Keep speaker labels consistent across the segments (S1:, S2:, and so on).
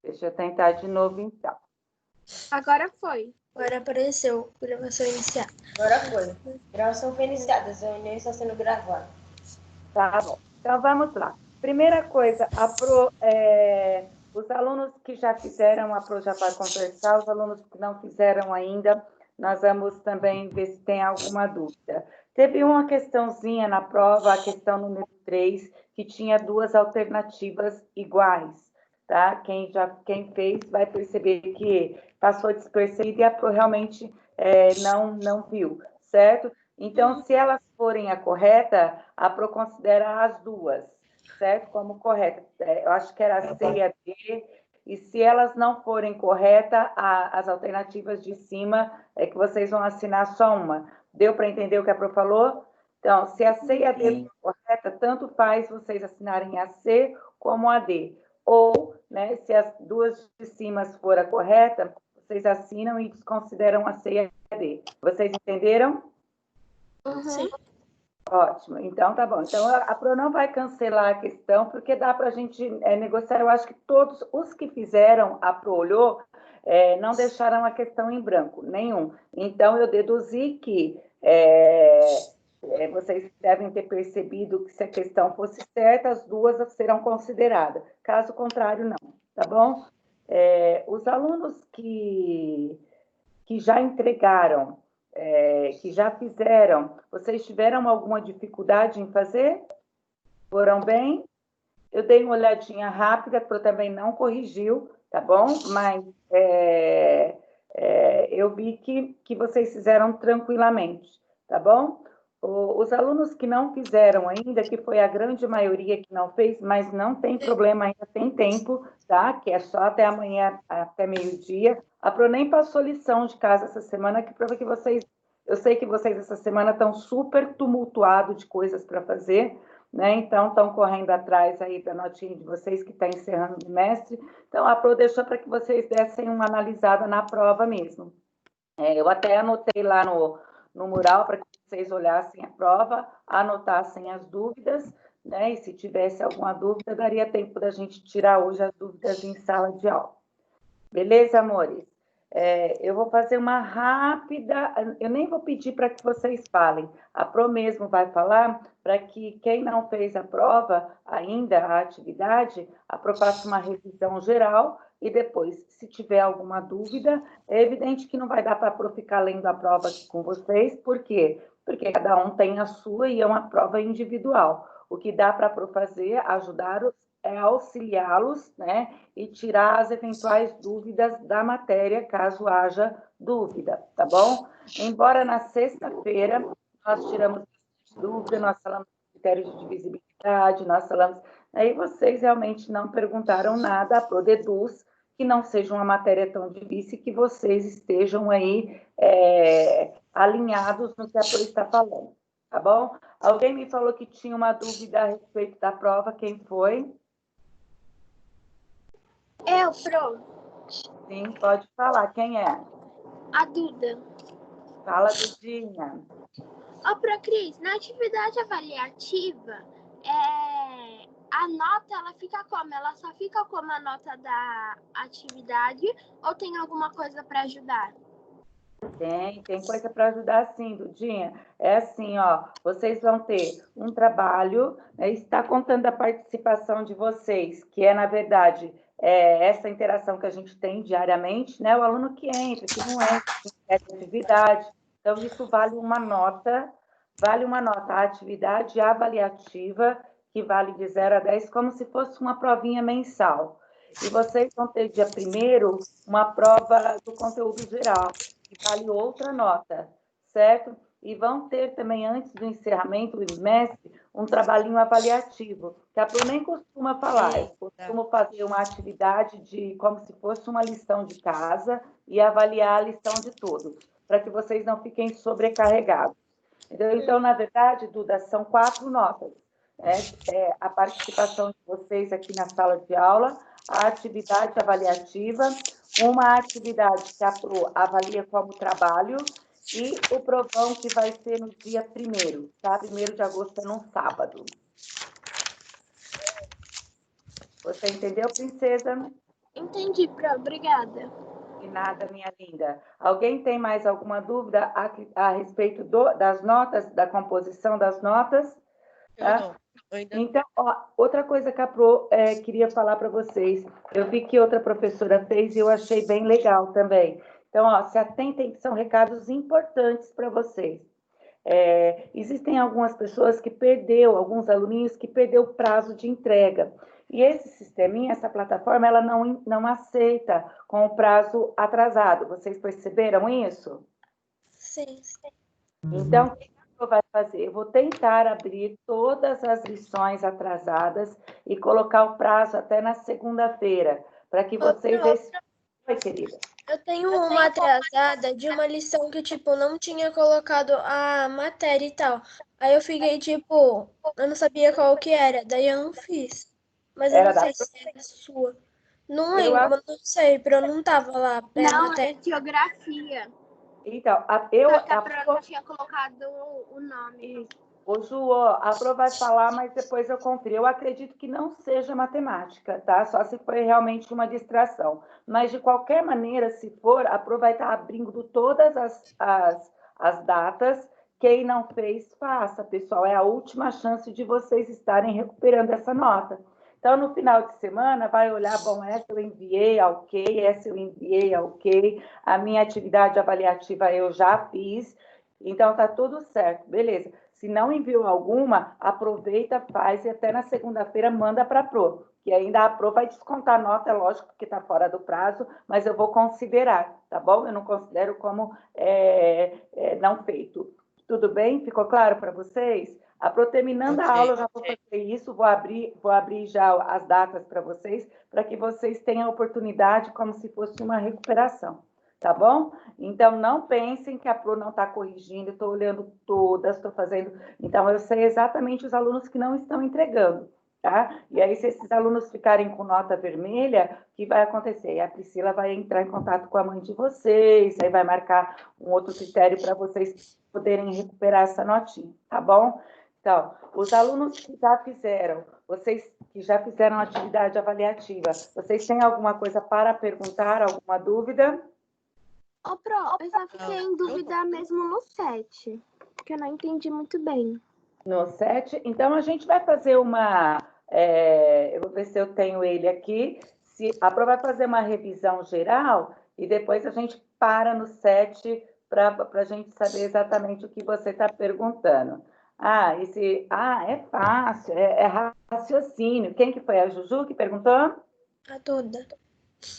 S1: Deixa eu tentar de novo, então.
S2: Agora foi.
S3: Agora apareceu. Gravação iniciada.
S4: Agora foi. Gravação foi iniciada, essa reunião está sendo gravada.
S1: Tá bom. Então, vamos lá. Primeira coisa, os alunos que já fizeram, a Pro já vai conversar, os alunos que não fizeram ainda, nós vamos também ver se tem alguma dúvida. Teve uma questãozinha na prova, a questão número 3, que tinha duas alternativas iguais, tá? Quem fez vai perceber que passou despercebido e a Pro realmente não viu, certo? Então, se elas forem a correta, a Pro considera as duas, certo? Como correta. Eu acho que era C e a D, e se elas não forem corretas, as alternativas de cima é que vocês vão assinar só uma. Deu para entender o que a Pro falou? Então, se a C e a D for correta, tanto faz vocês assinarem a C como a D. Ou, né, se as duas de cima for a correta, vocês assinam e desconsideram a C e a D. Vocês entenderam?
S3: Sim.
S1: Ótimo, então tá bom. Então a Pro não vai cancelar a questão, porque dá para a gente negociar. Eu acho que todos os que fizeram, a Pro olhou, não deixaram a questão em branco, nenhum. Então eu deduzi que vocês devem ter percebido que se a questão fosse certa, as duas serão consideradas. Caso contrário, não, tá bom? Os alunos que já entregaram, que já fizeram, vocês tiveram alguma dificuldade em fazer? Foram bem? Eu dei uma olhadinha rápida, porque eu também não corrigiu, tá bom? Mas eu vi que vocês fizeram tranquilamente, tá bom? Os alunos que não fizeram ainda, que foi a grande maioria que não fez, mas não tem problema, ainda tem tempo, tá? Que é só até amanhã, até meio-dia. A Pro nem passou lição de casa essa semana, que prova que vocês... Eu sei que vocês essa semana estão super tumultuados de coisas para fazer, né? Então, estão correndo atrás aí da notinha de vocês, que está encerrando o bimestre. Então, a Pro deixou para que vocês dessem uma analisada na prova mesmo. Eu até anotei lá no mural para que vocês olhassem a prova, anotassem as dúvidas, né? E se tivesse alguma dúvida, daria tempo da gente tirar hoje as dúvidas em sala de aula. Beleza, amores? Eu vou fazer uma rápida... Eu nem vou pedir para que vocês falem. A Pro mesmo vai falar para que quem não fez a prova ainda, a atividade, a Pro faça uma revisão geral e depois, se tiver alguma dúvida, é evidente que não vai dar para a Pro ficar lendo a prova aqui com vocês. Por quê? Porque cada um tem a sua e é uma prova individual. O que dá para a Pro fazer, ajudar auxiliá-los, né, e tirar as eventuais dúvidas da matéria, caso haja dúvida, tá bom? Embora na sexta-feira nós tiramos dúvida, nós falamos de critérios de divisibilidade, nós falamos... Aí vocês realmente não perguntaram nada, a Pro deduz que não seja uma matéria tão difícil e que vocês estejam aí alinhados no que a Pro está falando, tá bom? Alguém me falou que tinha uma dúvida a respeito da prova, quem foi?
S2: Eu, Pro.
S1: Sim, pode falar. Quem é?
S2: A Duda.
S1: Fala, Dudinha.
S2: Pro Cris, na atividade avaliativa, a nota, ela fica como? Ela só fica como a nota da atividade ou tem alguma coisa para ajudar?
S1: Tem coisa para ajudar sim, Dudinha. É assim, ó, vocês vão ter um trabalho, né, está contando a participação de vocês, que é, na verdade, essa interação que a gente tem diariamente, né? O aluno que entra, que não entra, que quer atividade. Então, isso vale uma nota, a atividade avaliativa, que vale de 0 a 10, como se fosse uma provinha mensal. E vocês vão ter, dia 1º, uma prova do conteúdo geral, que vale outra nota, certo? E vão ter também, antes do encerramento do bimestre, um trabalhinho avaliativo, que a Pro nem costuma falar. Eu costumo fazer uma atividade como se fosse uma lição de casa e avaliar a lição de todos, para que vocês não fiquem sobrecarregados. Então, na verdade, Duda, são 4 notas. A participação de vocês aqui na sala de aula, a atividade avaliativa, uma atividade que a Pro avalia como trabalho e o provão que vai ser no dia 1º, tá? 1º de agosto é num sábado. Você entendeu, princesa?
S2: Entendi, Pro. Obrigada.
S1: De nada, minha linda. Alguém tem mais alguma dúvida a respeito das notas, da composição das notas?
S5: Eu
S1: Tá?
S5: não. Ainda
S1: Então, ó, outra coisa que a Pro queria falar para vocês, eu vi que outra professora fez e eu achei bem legal também. Então, ó, se atentem que são recados importantes para vocês. Existem algumas pessoas que alguns aluninhos que perdeu o prazo de entrega. E esse sisteminha, essa plataforma, ela não aceita com o prazo atrasado. Vocês perceberam isso?
S3: Sim.
S1: Então, o que eu vou fazer? Eu vou tentar abrir todas as lições atrasadas e colocar o prazo até na segunda-feira, para que vocês... Oi, querida.
S3: Eu tenho uma atrasada de uma lição que, tipo, não tinha colocado a matéria e tal. Aí eu fiquei, tipo, eu não sabia qual que era, daí eu não fiz. Mas eu
S1: Era
S3: não
S1: da
S3: sei se era sua. Não
S1: Eu
S3: lembro, mas não sei, porque eu não tava lá.
S2: Não,
S3: matéria.
S2: é geografia.
S1: Então,
S2: Só que a Pro não tinha colocado o nome.
S1: Ô, Ju, ó, a Pro vai falar, mas depois eu confiro. Eu acredito que não seja matemática, tá? Só se foi realmente uma distração. Mas, de qualquer maneira, se for, a Pro vai estar abrindo todas as datas. Quem não fez, faça, pessoal. É a última chance de vocês estarem recuperando essa nota. Então, no final de semana, vai olhar, bom, essa eu enviei, ok, essa eu enviei, ok, a minha atividade avaliativa eu já fiz, então tá tudo certo, beleza. Se não enviou alguma, aproveita, faz e até na segunda-feira manda para a Pro, que ainda a Pro vai descontar a nota, lógico que está fora do prazo, mas eu vou considerar, tá bom? Eu não considero como não feito. Tudo bem? Ficou claro para vocês? A Pro terminando a aula, eu já vou fazer isso, vou abrir já as datas para vocês, para que vocês tenham a oportunidade como se fosse uma recuperação, tá bom? Então, não pensem que a Pro não está corrigindo, estou olhando todas, estou fazendo... Então, eu sei exatamente os alunos que não estão entregando, tá? E aí, se esses alunos ficarem com nota vermelha, o que vai acontecer? A Priscila vai entrar em contato com a mãe de vocês, aí vai marcar um outro critério para vocês poderem recuperar essa notinha, tá bom? Então, os alunos que já fizeram, vocês que já fizeram a atividade avaliativa, vocês têm alguma coisa para perguntar, alguma dúvida?
S2: Ô, Pro, eu só fiquei em dúvida mesmo no 7, que eu não entendi muito bem.
S1: No 7, então a gente vai fazer eu vou ver se eu tenho ele aqui, se a Pro vai fazer uma revisão geral e depois a gente para no 7 para a gente saber exatamente o que você está perguntando. É fácil, é raciocínio. Quem que foi? A Juju que perguntou?
S3: A Duda.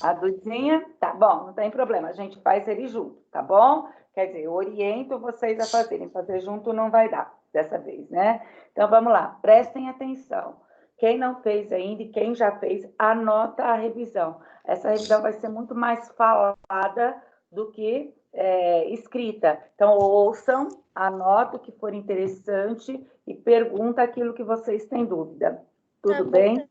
S1: A Dudinha? Tá bom, não tem problema, a gente faz ele junto, tá bom? Quer dizer, eu oriento vocês a fazerem, fazer junto não vai dar dessa vez, né? Então, vamos lá, prestem atenção. Quem não fez ainda e quem já fez, anota a revisão. Essa revisão vai ser muito mais falada do que escrita. Então, ouçam, anotam o que for interessante e pergunta aquilo que vocês têm dúvida. Tudo
S3: Tá
S1: bem?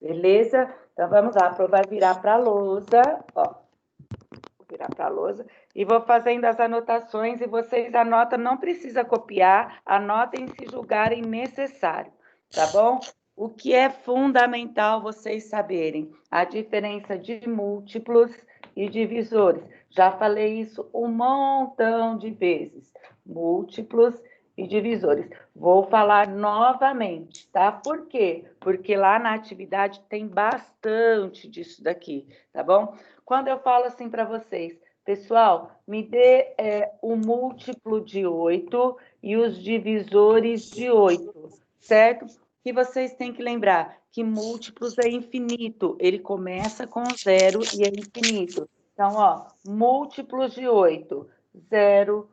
S1: Beleza? Então, vamos lá. A Pro vai virar para a lousa, ó. Vou virar para a lousa e vou fazendo as anotações e vocês anotam, não precisa copiar, anotem se julgarem necessário, tá bom? O que é fundamental vocês saberem? A diferença de múltiplos e divisores. Já falei isso um montão de vezes. Múltiplos e divisores. Vou falar novamente, tá? Por quê? Porque lá na atividade tem bastante disso daqui, tá bom? Quando eu falo assim para vocês, pessoal, me dê o múltiplo de 8 e os divisores de 8, certo? Que vocês têm que lembrar que múltiplos é infinito, ele começa com 0 e é infinito. Então, ó, múltiplos de 8, 0,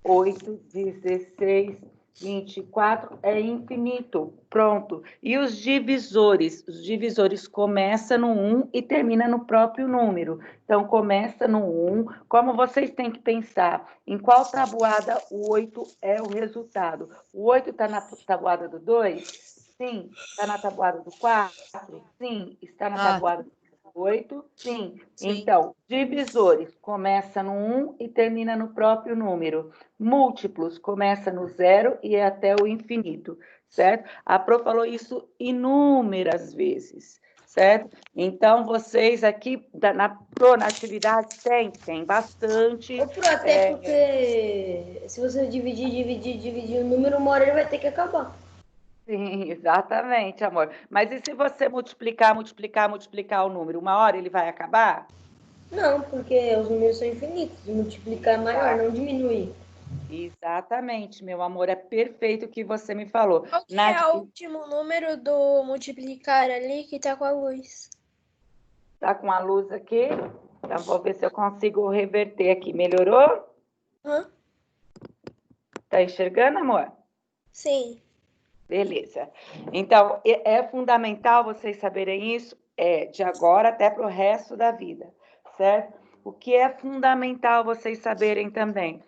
S1: 8, 16, 24, é infinito, pronto. E os divisores? Os divisores começam no 1 e termina no próprio número. Então, começa no 1, como vocês têm que pensar, em qual tabuada o 8 é o resultado? O 8 está na tabuada do 2? Sim. Está na tabuada do 4? Sim. Está na tabuada do 8? Sim. Então, divisores, começa no 1 e termina no próprio número. Múltiplos, começa no 0 e é até o infinito, certo? A Pro falou isso inúmeras vezes, certo? Então, vocês aqui, na atividade, tem bastante.
S4: Ô, Pro, até porque se você dividir o número, uma hora ele vai ter que acabar.
S1: Sim, exatamente, amor. Mas e se você multiplicar o número? Uma hora ele vai acabar?
S4: Não, porque os números são infinitos. Multiplicar é maior, não diminuir.
S1: Exatamente, meu amor. É perfeito o que você me falou.
S3: Qual que é o último número do multiplicar ali que tá com a luz?
S1: Tá com a luz aqui? Então, vou ver se eu consigo reverter aqui. Melhorou? Tá enxergando, amor?
S3: Sim.
S1: Beleza. Então, é fundamental vocês saberem isso de agora até para o resto da vida, certo? O que é fundamental vocês saberem também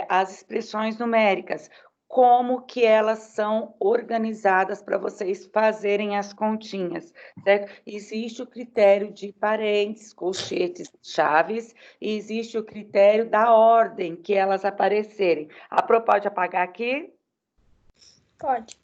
S1: as expressões numéricas, como que elas são organizadas para vocês fazerem as continhas, certo? Existe o critério de parênteses, colchetes, chaves, e existe o critério da ordem que elas aparecerem. A Pro pode apagar aqui?
S3: Pode.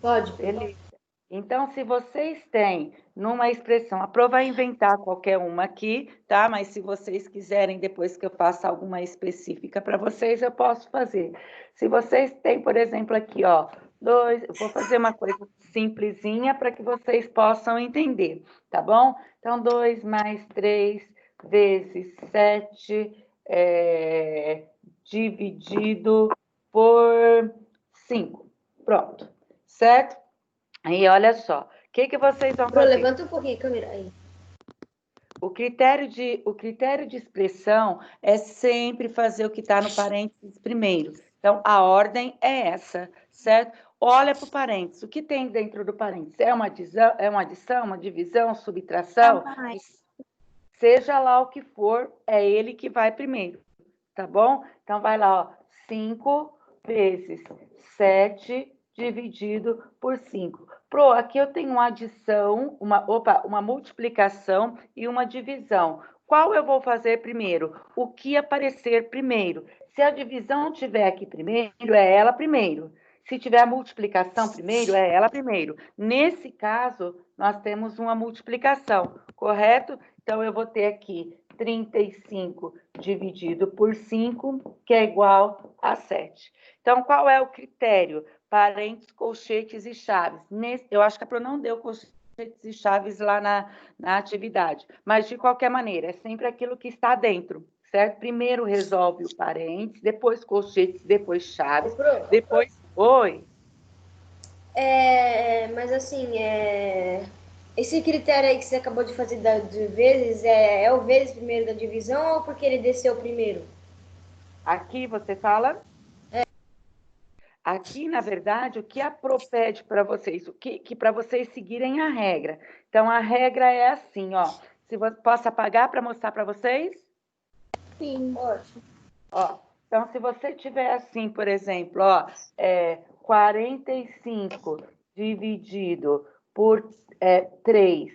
S4: Pode.
S1: Beleza. Então, se vocês têm numa expressão, a Pro vai inventar qualquer uma aqui, tá? Mas se vocês quiserem, depois que eu faça alguma específica para vocês, eu posso fazer. Se vocês têm, por exemplo, aqui, ó, eu vou fazer uma coisa simplesinha para que vocês possam entender, tá bom? Então, 2 mais 3 vezes 7 dividido por 5. Pronto, certo? Aí, olha só, o que vocês vão
S4: Pro,
S1: fazer?
S4: levanta um pouquinho a câmera aí.
S1: O critério de expressão é sempre fazer o que está no parênteses primeiro. Então, a ordem é essa, certo? Olha para o parênteses. O que tem dentro do parênteses? É uma adição, uma divisão, subtração? Seja lá o que for, é ele que vai primeiro, tá bom? Então, vai lá, ó, 5 vezes 7 dividido por 5. Pro, aqui eu tenho uma adição, uma multiplicação e uma divisão. Qual eu vou fazer primeiro? O que aparecer primeiro? Se a divisão tiver aqui primeiro, é ela primeiro. Se tiver a multiplicação primeiro, é ela primeiro. Nesse caso, nós temos uma multiplicação, correto? Então, eu vou ter aqui 35 dividido por 5, que é igual a 7. Então, qual é o critério? Parênteses, colchetes e chaves. Eu acho que a Pro não deu colchetes e chaves lá na atividade, mas de qualquer maneira, é sempre aquilo que está dentro, certo? Primeiro resolve o parênteses, depois colchetes, depois chaves, depois... Oi?
S4: Mas assim, esse critério aí que você acabou de fazer de vezes, é o vezes primeiro da divisão ou porque ele desceu primeiro?
S1: Aqui você fala... Aqui, na verdade, o que a Pro pede para vocês, que para vocês seguirem a regra. Então, a regra é assim, ó. Se você posso apagar para mostrar para vocês?
S3: Sim.
S4: Ótimo.
S1: Ó, então, se você tiver assim, por exemplo, ó, 45 dividido por 3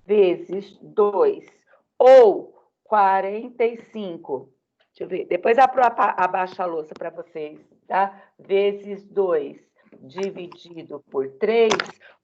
S1: vezes 2, ou 45, deixa eu ver, depois abaixa a louça para vocês, tá? Vezes 2 dividido por 3,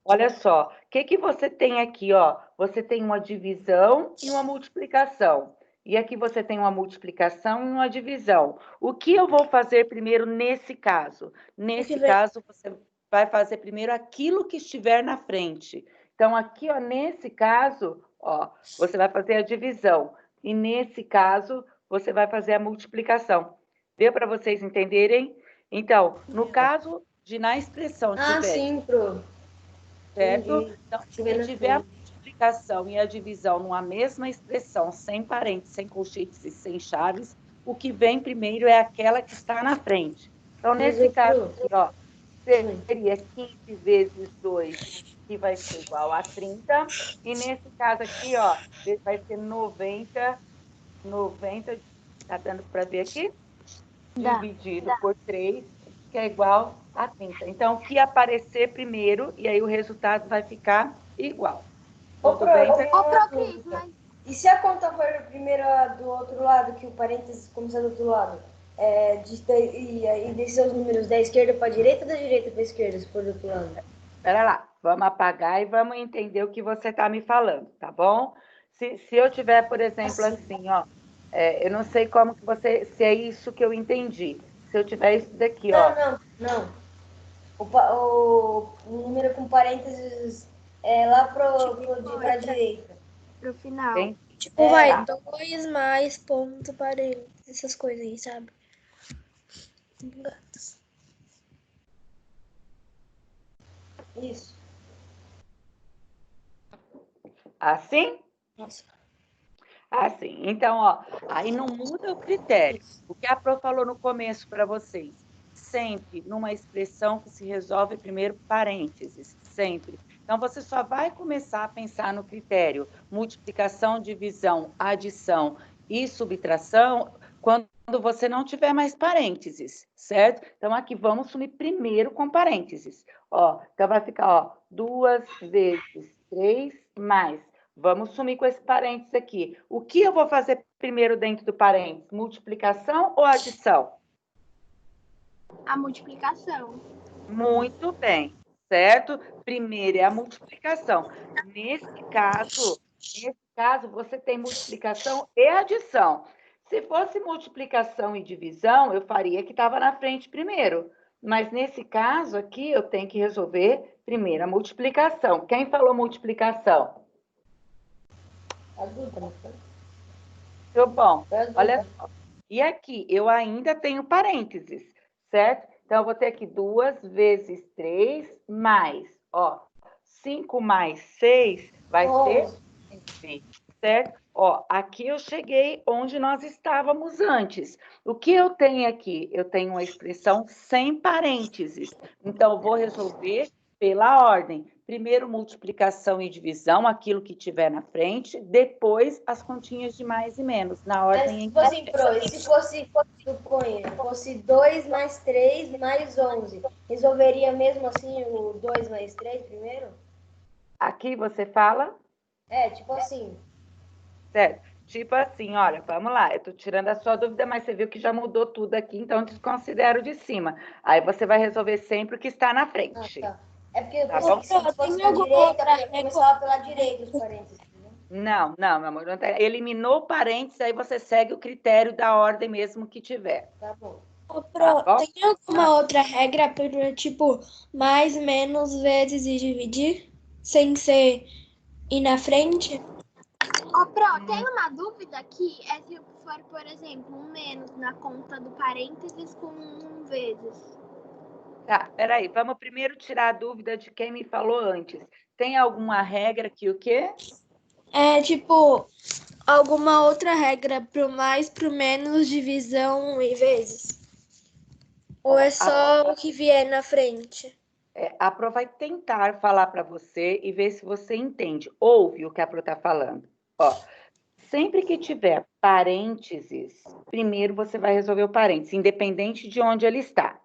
S1: olha só, o que você tem aqui, ó? Você tem uma divisão e uma multiplicação. E aqui você tem uma multiplicação e uma divisão. O que eu vou fazer primeiro nesse caso? Nesse caso, você vai fazer primeiro aquilo que estiver na frente. Então, aqui, ó, nesse caso, ó, você vai fazer a divisão. E nesse caso, você vai fazer a multiplicação. Deu para vocês entenderem? Então, no caso de na expressão tiver...
S4: sim, Pro.
S1: Certo? Então, se tiver a multiplicação e a divisão numa mesma expressão, sem parênteses, sem colchetes e sem chaves, o que vem primeiro é aquela que está na frente. Então, nesse caso aqui, ó, seria 15 vezes 2, que vai ser igual a 30. E nesse caso aqui, ó, vai ser 90, tá dando para ver aqui? Dividido por 3, que é igual a 30. Então, o que aparecer primeiro, e aí o resultado vai ficar igual. Tudo bem?
S4: E se a conta for primeiro do outro lado, que o parênteses começar do outro lado? E descer os números da esquerda para a direita ou da direita para a esquerda, se for do outro lado?
S1: Espera lá. vamos apagar e vamos entender o que você está me falando, tá bom? Se eu tiver, por exemplo, assim, ó, eu não sei como que você, se é isso que eu entendi. Se eu tiver isso daqui, ó.
S4: Não. O número com parênteses é lá pra direita.
S2: Pro final.
S1: Tem?
S3: Tipo, vai,
S1: Tá.
S3: 2 mais ponto parênteses, essas coisas aí, sabe? Gatos.
S4: Isso.
S1: Assim?
S3: Nossa.
S1: Assim. Então, ó, aí não muda o critério. O que a Pro falou no começo para vocês. Sempre numa expressão que se resolve primeiro parênteses. Sempre. Então, você só vai começar a pensar no critério multiplicação, divisão, adição e subtração quando você não tiver mais parênteses, certo? Então, aqui vamos sumir primeiro com parênteses. Ó, então, vai ficar, ó, 2 vezes 3 mais. Vamos sumir com esse parênteses aqui. O que eu vou fazer primeiro dentro do parênteses? Multiplicação ou adição?
S2: A multiplicação.
S1: Muito bem, certo? Primeiro é a multiplicação. Nesse caso, você tem multiplicação e adição. Se fosse multiplicação e divisão, eu faria que estava na frente primeiro. Mas nesse caso aqui, eu tenho que resolver primeiro a multiplicação. Quem falou multiplicação?
S4: Adulta, não foi?
S1: Muito bom.
S4: Adulta.
S1: Olha só. E aqui, eu ainda tenho parênteses, certo? Então, eu vou ter aqui 2 vezes 3 mais, ó, 5 mais 6 vai ser 11, certo? Ó, aqui eu cheguei onde nós estávamos antes. O que eu tenho aqui? Eu tenho uma expressão sem parênteses. Então, eu vou resolver pela ordem. Primeiro, multiplicação e divisão, aquilo que tiver na frente. Depois, as continhas de mais e menos, na ordem em que...
S4: Mas, tipo assim, se fosse 2 mais 3 mais 11, resolveria mesmo assim o 2 mais 3 primeiro?
S1: Aqui você fala,
S4: Tipo assim.
S1: certo? Tipo assim, olha, vamos lá, eu estou tirando a sua dúvida, mas você viu que já mudou tudo aqui, então desconsidero de cima. Aí você vai resolver sempre o que está na frente.
S4: Tá. É porque eu
S1: Tá
S4: pensei
S1: bom?
S4: que se fosse da direita, começava pela direita os parênteses.
S1: Não, meu amor, não tem. Eliminou o parênteses, aí você segue o critério da ordem mesmo que tiver.
S4: Tá bom.
S3: Ô,
S1: Tá
S3: Pro,
S1: bom?
S3: tem alguma outra regra para, tipo, mais, menos, vezes e dividir? Sem ser ir na frente?
S2: Ó, Pro, tem uma dúvida aqui, se for, por exemplo, um menos na conta do parênteses com um vezes.
S1: Tá, peraí, vamos primeiro tirar a dúvida de quem me falou antes. Tem alguma regra que o quê?
S3: Tipo, alguma outra regra pro mais, pro menos, divisão e vezes? Ou é só o que vier na frente?
S1: A Pro vai tentar falar para você e ver se você entende, ouve o que a Pro está falando. Ó, sempre que tiver parênteses, primeiro você vai resolver o parênteses, independente de onde ele está,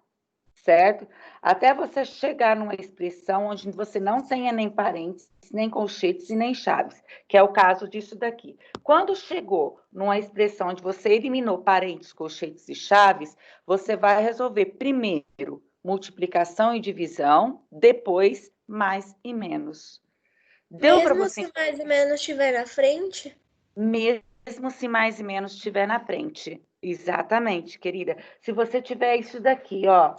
S1: certo? Até você chegar numa expressão onde você não tenha nem parênteses, nem colchetes e nem chaves, que é o caso disso daqui. Quando chegou numa expressão onde você eliminou parênteses, colchetes e chaves, você vai resolver primeiro multiplicação e divisão, depois mais e menos. Deu para
S3: Mesmo
S1: você?
S3: se mais e menos estiver na frente?
S1: Mesmo se mais e menos estiver na frente. Exatamente, querida. Se você tiver isso daqui, ó,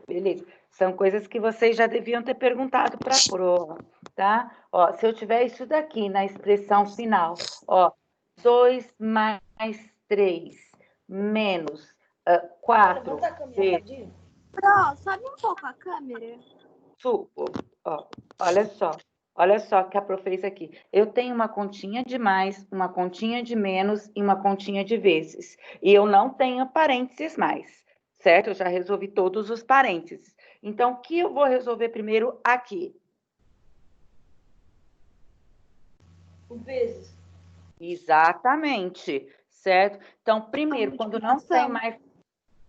S1: beleza. São coisas que vocês já deviam ter perguntado para a Pro, tá? Ó, se eu tiver isso daqui na expressão final, ó, 2 mais 3 menos 4 vezes...
S2: Pro, sobe um pouco a câmera.
S1: Supo, ó, olha só que a Pro fez aqui. Eu tenho uma continha de mais, uma continha de menos e uma continha de vezes. E eu não tenho parênteses mais, certo? Eu já resolvi todos os parênteses. Então, o que eu vou resolver primeiro aqui?
S4: O vezes.
S1: Exatamente, certo? Então, primeiro, quando não tem mais...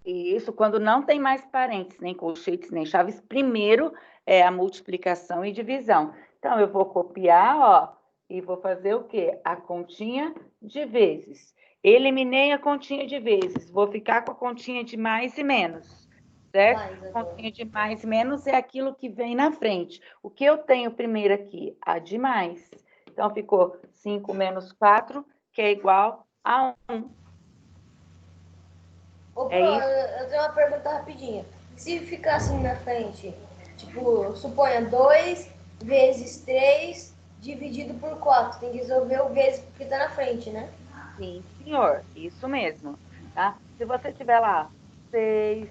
S1: Isso, quando não tem mais parênteses, nem colchetes, nem chaves, primeiro é a multiplicação e divisão. Então, eu vou copiar, ó, e vou fazer o quê? A continha de vezes. Eliminei a continha de vezes, vou ficar com a continha de mais e menos. certo?
S4: Mais
S1: O
S4: agora.
S1: pontinho de mais e menos é aquilo que vem na frente. O que eu tenho primeiro aqui? A de mais. Então, ficou 5 menos 4, que é igual a 1.
S4: Ô, Pro,
S1: É isso?
S4: eu tenho uma pergunta rapidinha. Se ficar assim na frente, tipo, suponha 2 vezes 3 dividido por 4, tem que resolver o vezes porque tá na frente, né?
S1: Sim, senhor. Isso mesmo, tá? Se você tiver lá 6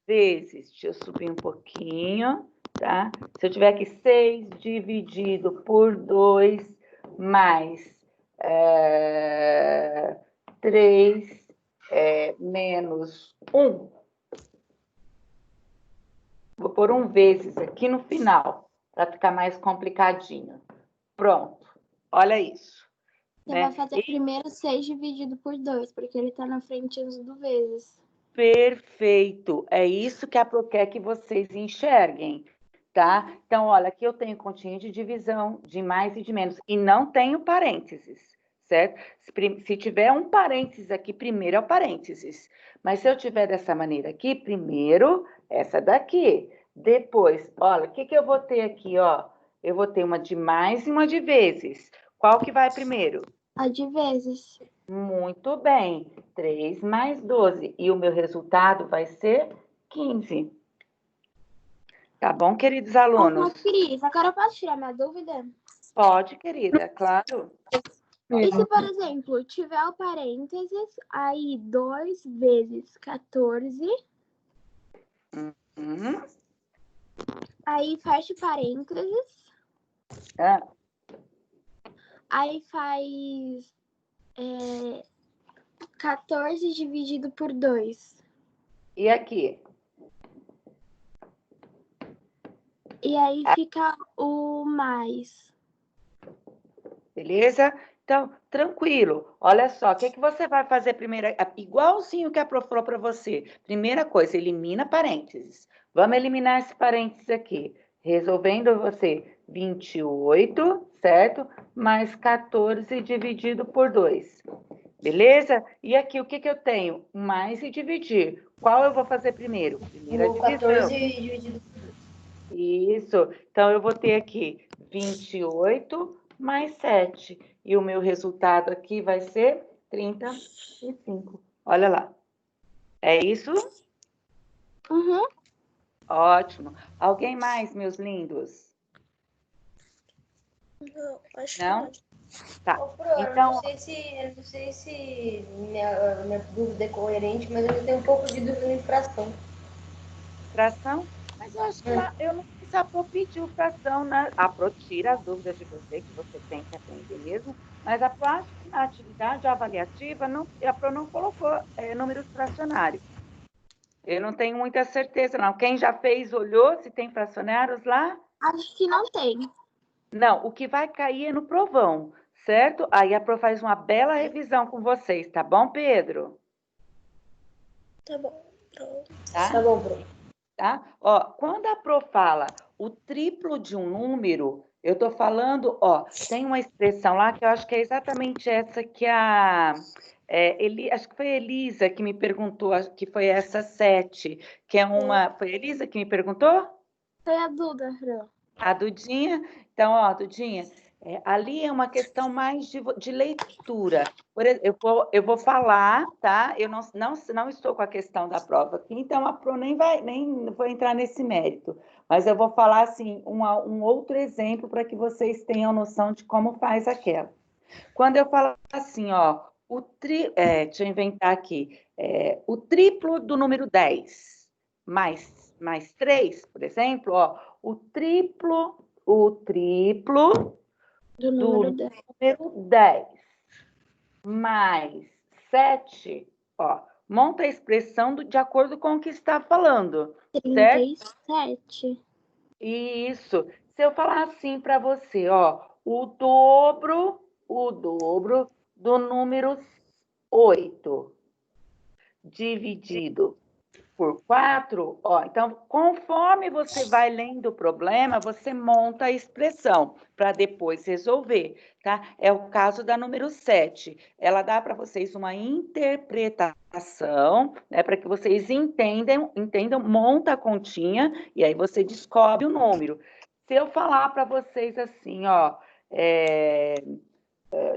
S1: vezes, deixa eu subir um pouquinho, tá? Se eu tiver aqui 6 dividido por 2 mais 3 menos 1. Vou pôr um vezes aqui no final, para ficar mais complicadinho. Pronto. Olha isso.
S2: Você
S1: Né?
S2: vai fazer primeiro 6 dividido por 2, porque ele tá na frente antes do vezes.
S1: Perfeito. É isso que a Pro quer que vocês enxerguem, tá? Então, olha, aqui eu tenho continha de divisão, de mais e de menos, e não tenho parênteses, certo? Se tiver um parênteses aqui, primeiro é o parênteses. Mas se eu tiver dessa maneira aqui, primeiro essa daqui. Depois, olha, o que eu vou ter aqui, ó? Eu vou ter uma de mais e uma de vezes. Qual que vai primeiro?
S2: A de vezes.
S1: Muito bem. 3 mais 12. E o meu resultado vai ser 15. Tá bom, queridos alunos?
S2: Cris, agora eu posso tirar minha dúvida?
S1: Pode, querida, claro.
S2: E se, por exemplo, tiver o parênteses, aí 2 vezes 14,
S1: Uhum.
S2: aí fecha parênteses,
S1: Ah,
S2: aí faz 14 dividido por 2.
S1: e aqui?
S2: E aí fica o mais.
S1: Beleza? Então, tranquilo. Olha só, o que você vai fazer primeiro? Igualzinho que a Pro falou para você. Primeira coisa, elimina parênteses. Vamos eliminar esse parênteses aqui. Resolvendo você 28, certo? Mais 14 dividido por 2. Beleza? E aqui, o que eu tenho? Mais e dividir. Qual eu vou fazer primeiro? Primeira
S4: O
S1: divisão.
S4: 14 dividido por 2.
S1: Isso. Então, eu vou ter aqui 28 mais 7. E o meu resultado aqui vai ser 35. Olha lá. É isso?
S2: Uhum.
S1: Ótimo. Alguém mais, meus lindos?
S3: Não, acho que
S1: Não?
S3: não.
S1: Tá.
S4: Ô, Pro, eu
S1: Então,
S4: não sei se minha dúvida é coerente, mas eu ainda tenho um pouco de dúvida em fração.
S1: fração, mas eu acho que lá, eu não sei se a Pro pediu fração, né? A Pro tira as dúvidas de você, que você tem que aprender mesmo, mas a Pro acho que na atividade avaliativa, não, a Pro não colocou números fracionários. Eu não tenho muita certeza, não. Quem já fez, olhou se tem fracionários lá?
S2: Acho que não tem.
S1: Não, o que vai cair é no provão, certo? Aí a Pro faz uma bela revisão com vocês, tá bom, Pedro?
S3: Tá bom. Pronto.
S1: Tá?
S4: Tá bom, Pro.
S1: Tá? Ó, quando a Pro fala o triplo de um número, eu estou falando, ó, tem uma expressão lá que eu acho que é exatamente essa que acho que foi a Elisa que me perguntou, acho que foi essa 7, que é uma. Foi a Elisa que me perguntou?
S2: Foi a Duda, Fran.
S1: A Dudinha? Então, ó, Dudinha, ali é uma questão mais de leitura. Eu vou falar, tá? Eu não estou com a questão da prova aqui, então a Pro nem vou entrar nesse mérito. Mas eu vou falar, assim, um outro exemplo para que vocês tenham noção de como faz aquela. Quando eu falo assim, ó, deixa eu inventar aqui, o triplo do número 10, mais 3, por exemplo, ó, o triplo
S2: Do
S1: do
S2: número 10.
S1: número 10 mais 7, ó, monta a expressão de acordo com o que está falando, certo?
S2: 37.
S1: Isso. Se eu falar assim para você, ó, o dobro do número 8 dividido por 4, ó, então, conforme você vai lendo o problema, você monta a expressão para depois resolver, tá? É o caso da número 7. Ela dá para vocês uma interpretação, né, para que vocês entendam, monta a continha e aí você descobre o número. Se eu falar para vocês assim, ó,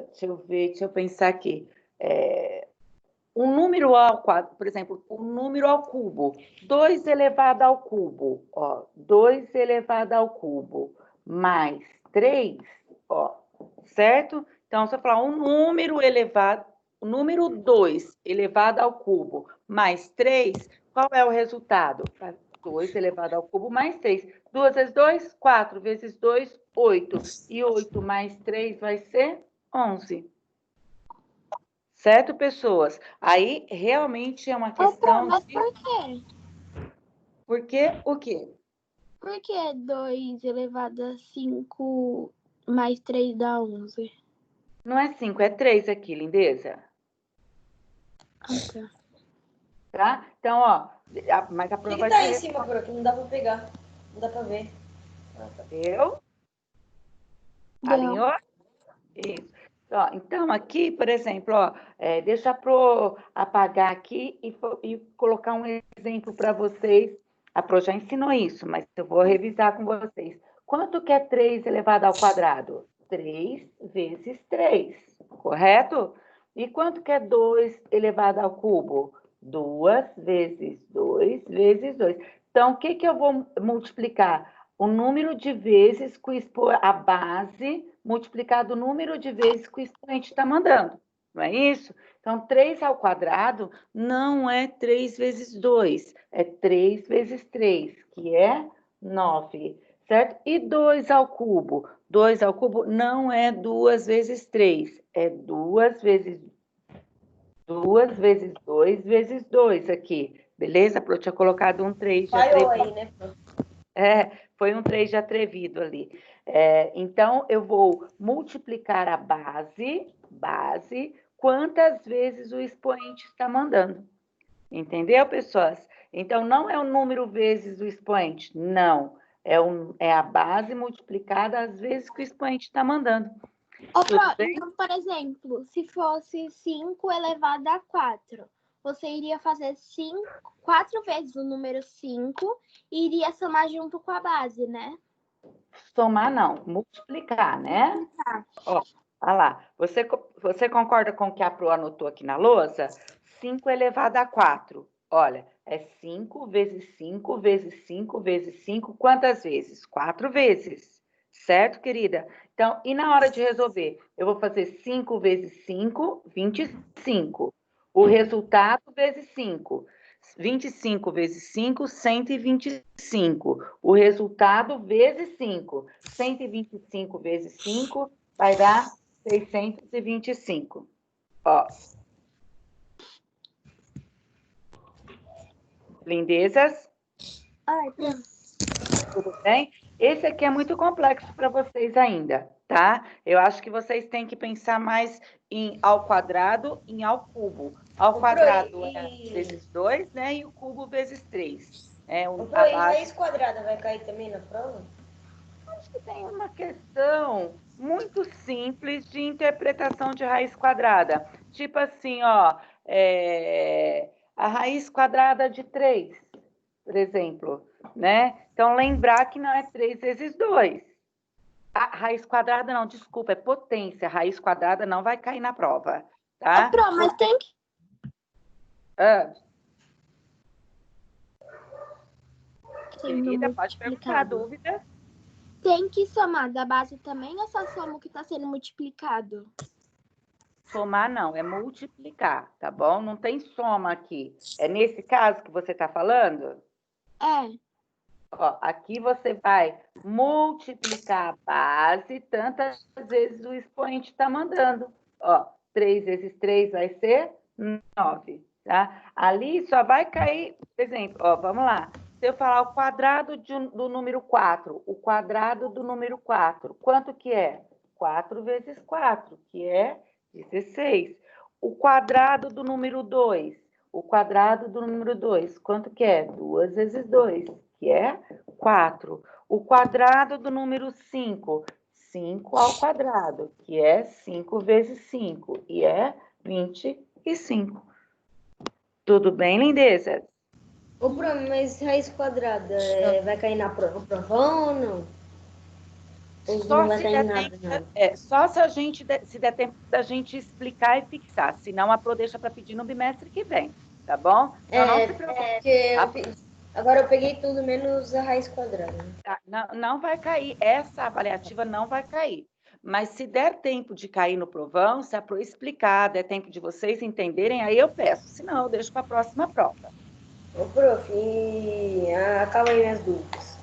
S1: deixa eu ver, deixa eu pensar aqui. Um número ao quadrado, por exemplo, um número ao cubo, 2 elevado ao cubo, ó, 2 elevado ao cubo, mais 3, ó, certo? Então, se eu falar um número elevado, o número 2 elevado ao cubo, mais 3, qual é o resultado? 2 elevado ao cubo mais 3. 2 vezes 2, 4 vezes 2, 8. E 8 mais 3 vai ser 11. Certo, pessoas? Aí, realmente é uma questão
S2: Mas
S1: de...
S2: por quê?
S1: Por quê? O quê?
S2: Por que 2 elevado a 5 mais 3 dá 11?
S1: Não é 5, é 3 aqui, lindeza. Tá? Então, ó, mas a
S4: O
S1: prova
S4: que
S1: vai
S4: tá aí em
S1: ser...
S4: cima, Pro? Que não dá pra pegar. Não dá pra ver. Ah, tá.
S1: Deu?
S2: Deu.
S1: Alinhou? Isso. Ó, então, aqui, por exemplo, ó, deixa Pro apagar aqui e colocar um exemplo para vocês. A Pro já ensinou isso, mas eu vou revisar com vocês. Quanto que é 3 elevado ao quadrado? 3 vezes 3, correto? E quanto que é 2 elevado ao cubo? 2 vezes 2 vezes 2. Então, o que que eu vou multiplicar? O número de vezes que a base multiplicado o número de vezes que o expoente está mandando, não é isso? Então, 3 ao quadrado não é 3 vezes 2, é 3 vezes 3, que é 9, certo? E 2 ao cubo? 2 ao cubo não é 2 vezes 3, é 2 vezes 2 vezes 2 vezes 2 aqui, beleza? Eu tinha colocado um 3 já
S4: Falhou aí, né, Pro?
S1: foi um 3 de atrevido ali. Então, eu vou multiplicar a base, quantas vezes o expoente está mandando. Entendeu, pessoas? Então, não é o número vezes o expoente, não. É a base multiplicada às vezes que o expoente está mandando.
S2: Então, por exemplo, se fosse 5 elevado a 4, você iria fazer 4 vezes o número 5 e iria somar junto com a base, né?
S1: Somar não, multiplicar, né? Ó, olha lá. Você concorda com o que a Pro anotou aqui na lousa? 5 elevado a 4. Olha, é 5 vezes 5 vezes 5 vezes 5. Quantas vezes? 4 vezes. Certo, querida? Então, e na hora de resolver? Eu vou fazer 5 vezes 5, 25. O resultado vezes 5. 25 vezes 5, 125. O resultado vezes 5. 125 vezes 5 vai dar 625. Ó. Lindezas?
S2: Ai, pronto.
S1: Tudo bem? Esse aqui é muito complexo para vocês ainda, tá? Eu acho que vocês têm que pensar mais em ao quadrado e ao cubo. Ao quadrado é vezes 2, né? E o cubo vezes 3.
S4: Pro, e raiz quadrada vai cair também na prova?
S1: Acho que tem uma questão muito simples de interpretação de raiz quadrada. Tipo assim, ó, a raiz quadrada de 3, por exemplo, né? Então, lembrar que não é 3 vezes 2. A raiz quadrada não, desculpa, é potência. A raiz quadrada não vai cair na prova, tá?
S2: Mas tem que...
S1: Querida, pode perguntar dúvida.
S2: Tem que somar da base também ou só soma o que está sendo multiplicado?
S1: Somar não, é multiplicar, tá bom? Não tem soma aqui. É nesse caso que você está falando? Ó, aqui você vai multiplicar a base tantas vezes o expoente está mandando. Ó, 3 vezes 3 vai ser 9, tá? Ali só vai cair, por exemplo, ó, vamos lá. Se eu falar o quadrado do número 4, o quadrado do número 4, quanto que é? 4 vezes 4, que é 16. O quadrado do número 2. O quadrado do número 2, quanto que é? 2 vezes 2, que é 4. O quadrado do número 5, 5 ao quadrado, que é 5 vezes 5, e é 25. Tudo bem, lindezas?
S4: Ô, Bruno, mas raiz quadrada vai cair no provão ou não? Ou
S1: Só
S4: não vai
S1: se
S4: cair
S1: der
S4: nada,
S1: tempo,
S4: nada?
S1: só se der tempo da gente explicar e fixar. Senão, a Pro deixa para pedir no bimestre que vem, tá bom? Então, não se preocupe.
S4: Porque agora eu peguei tudo menos a raiz quadrada.
S1: Tá, não vai cair, essa avaliativa não vai cair. Mas se der tempo de cair no provão, se a Pro explicar, der tempo de vocês entenderem, aí eu peço. Senão, eu deixo para a próxima prova.
S4: Ô, prof, acaba aí minhas dúvidas.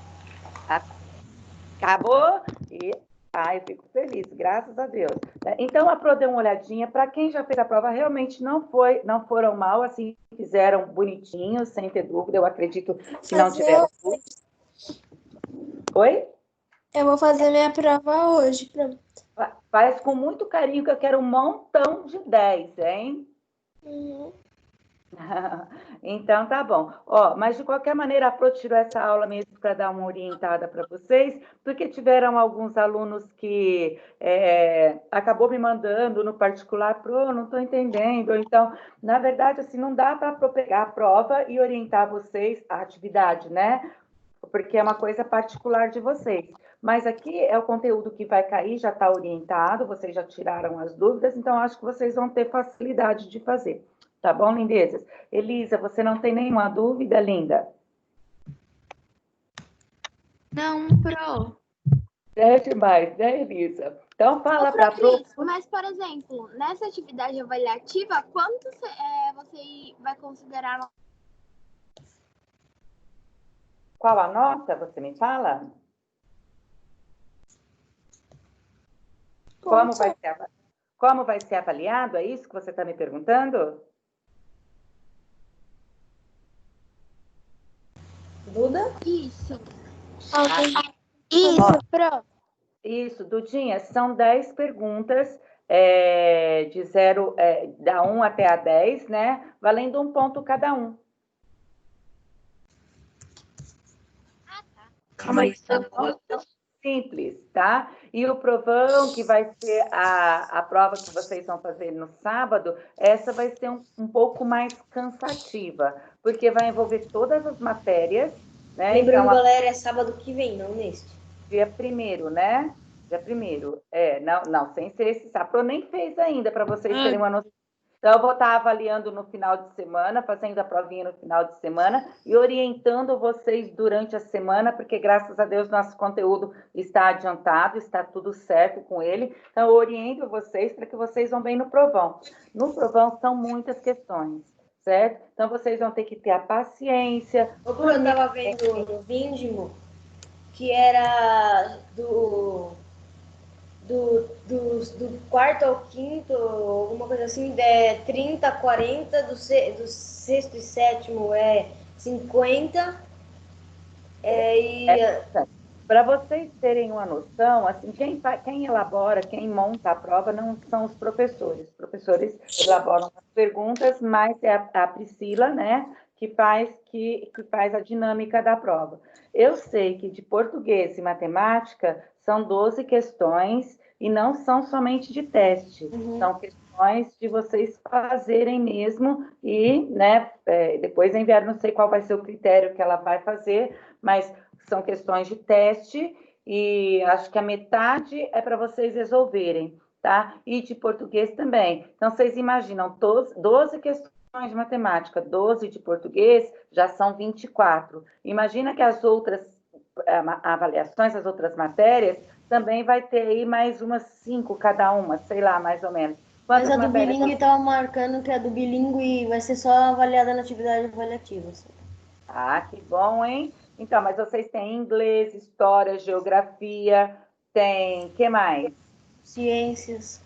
S1: Acabou? Eu fico feliz, graças a Deus. Então, a Pro deu uma olhadinha. Para quem já fez a prova, realmente não foram mal, assim, fizeram bonitinho, sem ter dúvida. Eu acredito que não tiveram dúvida. Oi?
S3: Eu vou fazer minha prova hoje.
S1: Faz com muito carinho, que eu quero um montão de 10, hein?
S3: Uhum.
S1: Então, tá bom. Mas, de qualquer maneira, a Pro tirou essa aula mesmo para dar uma orientada para vocês, porque tiveram alguns alunos que acabou me mandando no particular, Pro, não estou entendendo. Então, na verdade, assim, não dá para pegar a prova e orientar vocês a atividade, né? Porque é uma coisa particular de vocês. Mas aqui é o conteúdo que vai cair, já está orientado, vocês já tiraram as dúvidas, então acho que vocês vão ter facilidade de fazer. Tá bom, lindezas? Elisa, você não tem nenhuma dúvida, linda?
S2: Não, Pro.
S1: É demais, né, Elisa? Então fala para a Pro.
S2: Mas, por exemplo, nessa atividade avaliativa, quanto você vai considerar?
S1: Qual a nota, você me fala? Como vai ser avaliado? É isso que você está me perguntando?
S4: Duda?
S2: Isso.
S3: Isso, Pro.
S1: Isso, Dudinha, são 10 perguntas da 1 até a 10, né? Valendo 1 ponto cada um.
S4: Calma aí,
S1: Simples, tá? E o provão, que vai ser a prova que vocês vão fazer no sábado, essa vai ser um pouco mais cansativa, porque vai envolver todas as matérias, né?
S4: Lembrando,
S1: Então,
S4: galera, é sábado que vem, não neste.
S1: dia 1º, né? Dia 1º. Não, sem ser esse sábado. Eu nem fez ainda, para vocês terem uma noção. Então, eu vou estar avaliando no final de semana, fazendo a provinha no final de semana e orientando vocês durante a semana, porque, graças a Deus, nosso conteúdo está adiantado, está tudo certo com ele. Então, eu oriento vocês para que vocês vão bem no provão. No provão, são muitas questões, certo? Então, vocês vão ter que ter a paciência.
S4: Eu estava vendo no Vindimo que era do quarto ao quinto, alguma coisa assim, 30, 40, do sexto e sétimo é 50.
S1: Para vocês terem uma noção, assim, quem elabora, quem monta a prova não são os professores. Os professores elaboram as perguntas, mas é a Priscila, né, que faz a dinâmica da prova. Eu sei que de português e matemática são 12 questões e não são somente de teste. São questões de vocês fazerem mesmo e, né, depois enviar, não sei qual vai ser o critério que ela vai fazer, mas são questões de teste e acho que a metade é para vocês resolverem, tá? E de português também. Então, vocês imaginam, 12 questões de matemática, 12 de português, já são 24. Imagina que as outras avaliações, as outras matérias, também vai ter aí mais umas 5 cada uma, sei lá, mais ou menos.
S4: Mas a do bilíngue estava marcando que a do bilíngue vai ser só avaliada na atividade avaliativa. Assim.
S1: Ah, que bom, hein? Então, mas vocês têm inglês, história, geografia, tem, que mais?
S4: Ciências.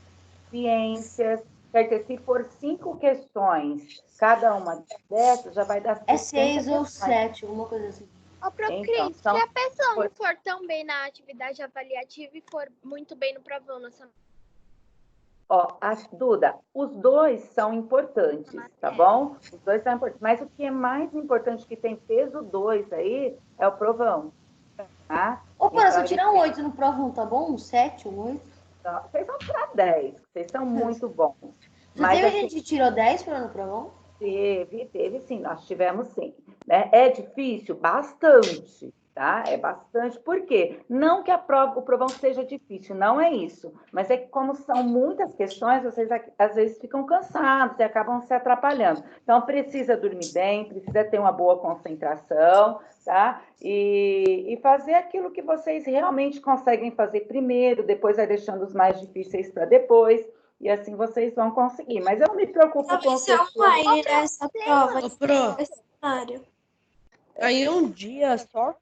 S1: Ciências. Quer dizer, se for 5 questões, cada uma dessas já vai dar
S4: 6 ou 7, alguma coisa assim.
S2: Ô, Pro Cris, se a pessoa não for tão bem na atividade avaliativa e for muito bem no provão,
S1: Ó, Duda, os dois são importantes, tá bom? Os dois são importantes. Mas o que é mais importante, que tem peso 2 aí, é o provão, tá?
S4: Ô, Pan, se eu
S1: Então,
S4: tirar um 8 no provão, tá bom? Um 7, um 8?
S1: vocês vão tirar 10, vocês são muito bons.
S4: Já
S1: Mas,
S4: teve
S1: assim,
S4: gente que tirou 10 para no provão?
S1: teve sim, nós tivemos sim. Né? É difícil? Bastante, tá? É bastante. Por quê? Não que o provão seja difícil, não é isso. Mas é que como são muitas questões, vocês às vezes ficam cansados e acabam se atrapalhando. Então, precisa dormir bem, precisa ter uma boa concentração, tá? E fazer aquilo que vocês realmente conseguem fazer primeiro, depois vai deixando os mais difíceis para depois. E assim vocês vão conseguir. Mas eu não me preocupo com
S3: Talvez é online essa prova.
S5: Ô, Pro,
S3: Cenário.
S5: aí é um dia só?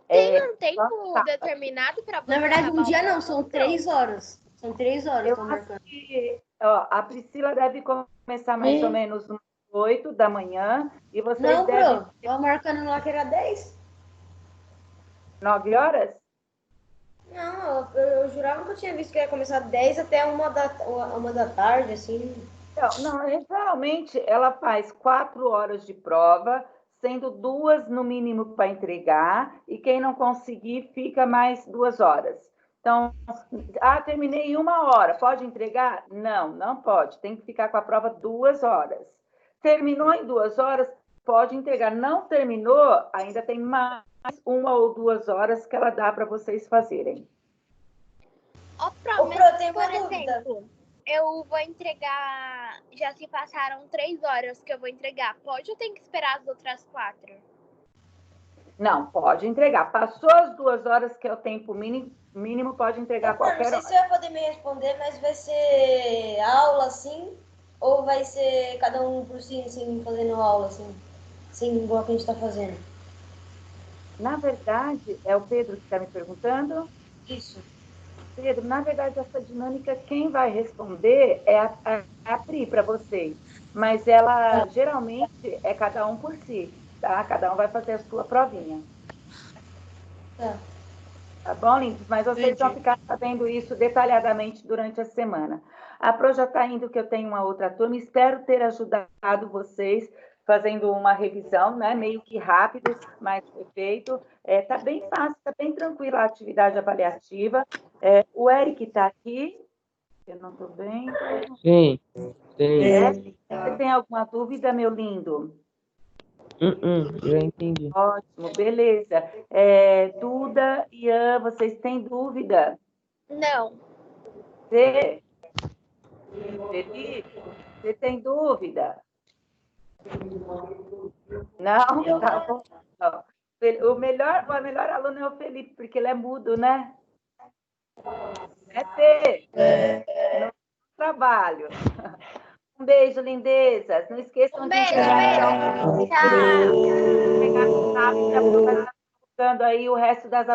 S2: Tem um tempo determinado para você
S4: Na verdade, um
S2: acabar
S4: dia
S2: o
S4: não,
S2: prova?
S4: são 3 horas. São 3 horas,
S1: Eu
S4: tô
S1: acho
S4: marcando.
S1: que a Priscila deve começar mais ou menos às 8 da manhã e vocês
S4: Não,
S1: devem
S4: Pro, tava marcando lá que era 10.
S1: 9 horas?
S4: Não, eu jurava que eu tinha visto que ia começar 10 até uma da tarde, assim.
S1: Não, geralmente ela faz 4 horas de prova, sendo 2 no mínimo para entregar, e quem não conseguir fica mais 2 horas. Então, terminei em 1 hora, pode entregar? Não, não pode, tem que ficar com a prova 2 horas. Terminou em 2 horas, pode entregar. Não terminou, ainda tem mais 1 ou 2 horas que ela dá para vocês fazerem.
S2: Ô,
S4: Ô,
S2: Pro,
S4: Pro, tem
S2: por
S4: uma dúvida.
S2: exemplo, eu vou entregar. Já se passaram 3 horas que eu vou entregar. Pode ou tem que esperar as outras 4?
S1: Não, pode entregar. Passou as 2 horas, que é o tempo mínimo, pode entregar
S4: Ô, Pro, não
S1: qualquer
S4: sei
S1: hora.
S4: se você vai poder me responder, mas vai ser aula, assim? Ou vai ser cada um por si, assim, fazendo aula, assim? Assim, igual que a gente tá fazendo?
S1: Na verdade, é o Pedro que está me perguntando.
S4: Isso.
S1: Pedro, na verdade, essa dinâmica, quem vai responder é a Pri para vocês. Mas ela, geralmente, é cada um por si, tá? Cada um vai fazer a sua provinha.
S4: Tá.
S1: Tá bom, lindos? Mas vocês vão ficar sabendo isso detalhadamente durante a semana. A Pro já está indo, que eu tenho uma outra turma. Espero ter ajudado vocês fazendo uma revisão, né? Meio que rápido, mas foi feito. Tá bem fácil, tá bem tranquila a atividade avaliativa. O Eric está aqui. Eu não estou bem.
S5: Sim, sim.
S1: Você tem alguma dúvida, meu lindo?
S5: Já entendi.
S1: Ótimo, beleza. Duda, Ian, vocês têm dúvida?
S2: Não.
S1: Felipe, você tem dúvida? Não? Tá bom. Não. O melhor aluno é o Felipe, porque ele é mudo, né? Fê? No trabalho. Um beijo, lindezas. Não esqueçam de
S2: Beijo,
S1: entregar.
S2: beijo. Tchau.
S1: Pegar no sábado, já vou estar colocando aí o resto das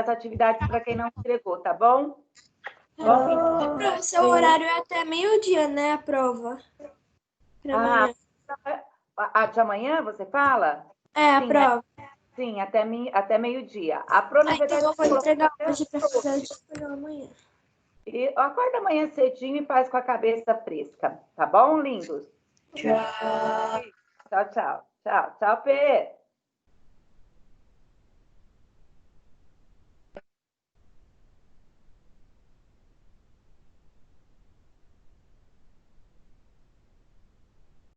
S1: atividades para quem não entregou, tá bom?
S3: Pro, seu horário é até meio-dia, né? A prova. Pra amanhã.
S1: A de amanhã, você fala?
S3: É, a
S1: Sim,
S3: prova.
S1: Sim, até meio-dia. A Pro, na
S3: Então
S1: verdade,
S3: eu vou entregar
S1: até
S3: hoje pra fazer amanhã.
S1: E acorda amanhã cedinho e faz com a cabeça fresca, tá bom, lindos?
S3: Tchau.
S1: Tchau, tchau. Tchau, tchau, Pê.